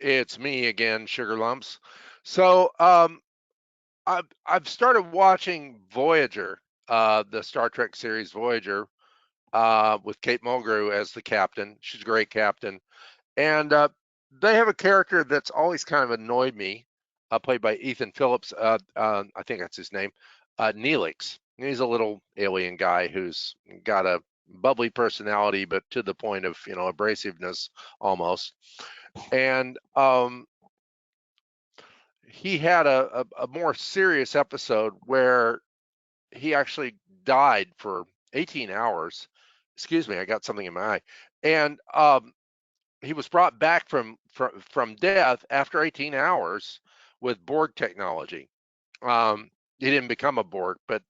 It's me again, Sugar Lumps. So, I've started watching Voyager, the Star Trek series Voyager, with Kate Mulgrew as the captain. She's a great captain, and they have a character that's always kind of annoyed me, played by Ethan Phillips. I think that's his name, Neelix. He's a little alien guy who's got a bubbly personality, but to the point of abrasiveness almost. And he had a more serious episode where he actually died for 18 hours. Excuse me, I got something in my eye. And he was brought back from death after 18 hours with Borg technology. He didn't become a Borg, but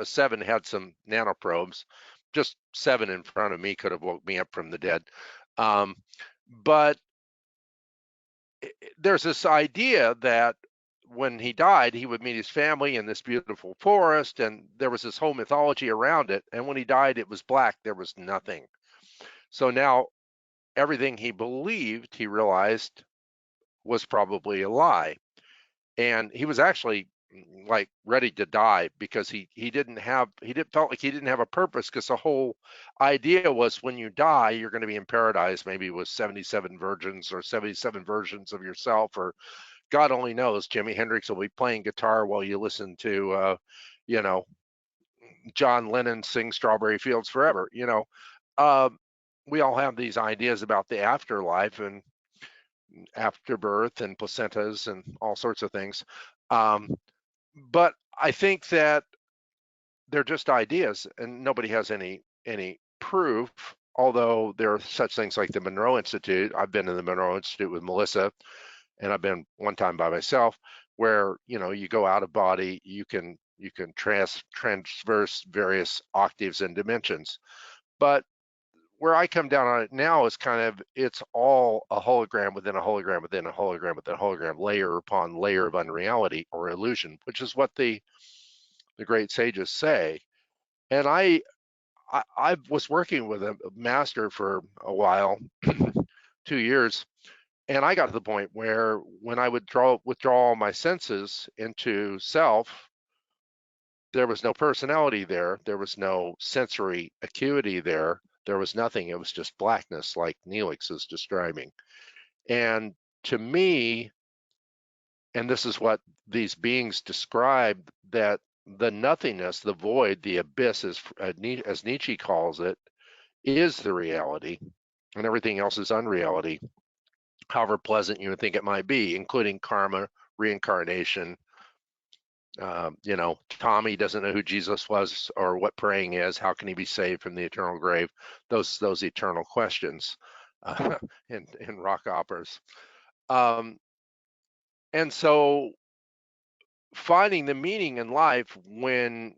Seven had some nanoprobes. Just Seven in front of me could have woke me up from the dead. But there's this idea that when he died, he would meet his family in this beautiful forest, and there was this whole mythology around it. And when he died, it was black. There was nothing. So now everything he believed, he realized, was probably a lie. And he was actually like ready to die because he didn't felt like he didn't have a purpose, because the whole idea was when you die you're going to be in paradise, maybe with 77 virgins or 77 versions of yourself, or God only knows. Jimi Hendrix will be playing guitar while you listen to you know John Lennon sing Strawberry Fields Forever. uh, we all have these ideas about the afterlife and afterbirth and placentas and all sorts of things. Um, but I think that they're just ideas, and nobody has any proof. Although there are such things like the Monroe Institute. I've been in the Monroe Institute with Melissa, and I've been one time by myself, where you go out of body, you can transverse various octaves and dimensions. But where I come down on it now is kind of, it's all a hologram within a hologram within a hologram within a hologram, layer upon layer of unreality or illusion, which is what the great sages say. And I was working with a master for a while, 2 years, and I got to the point where when I would withdraw all my senses into self, there was no personality there. There was no sensory acuity there. There was nothing. It was just blackness, like Neelix is describing. And to me, and this is what these beings describe, that the nothingness, the void, the abyss, as Nietzsche calls it, is the reality, and everything else is unreality, however pleasant you think it might be, including karma, reincarnation. Tommy doesn't know who Jesus was or what praying is. How can he be saved from the eternal grave? Those eternal questions in rock operas. Um, and so finding the meaning in life when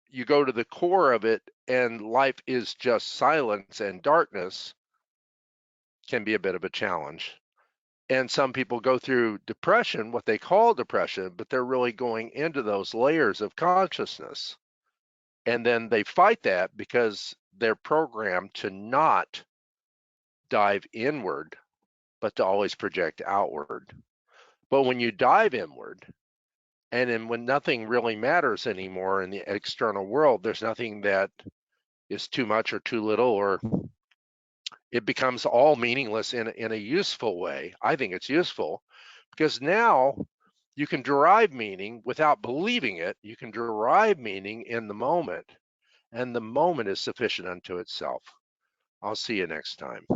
you go to the core of it and life is just silence and darkness can be a bit of a challenge. And some people go through depression, what they call depression, but they're really going into those layers of consciousness. And then they fight that because they're programmed to not dive inward, but to always project outward. But when you dive inward, and then when nothing really matters anymore in the external world, there's nothing that is too much or too little, or it becomes all meaningless in a useful way. I think it's useful because now you can derive meaning without believing it. You can derive meaning in the moment, and the moment is sufficient unto itself. I'll see you next time.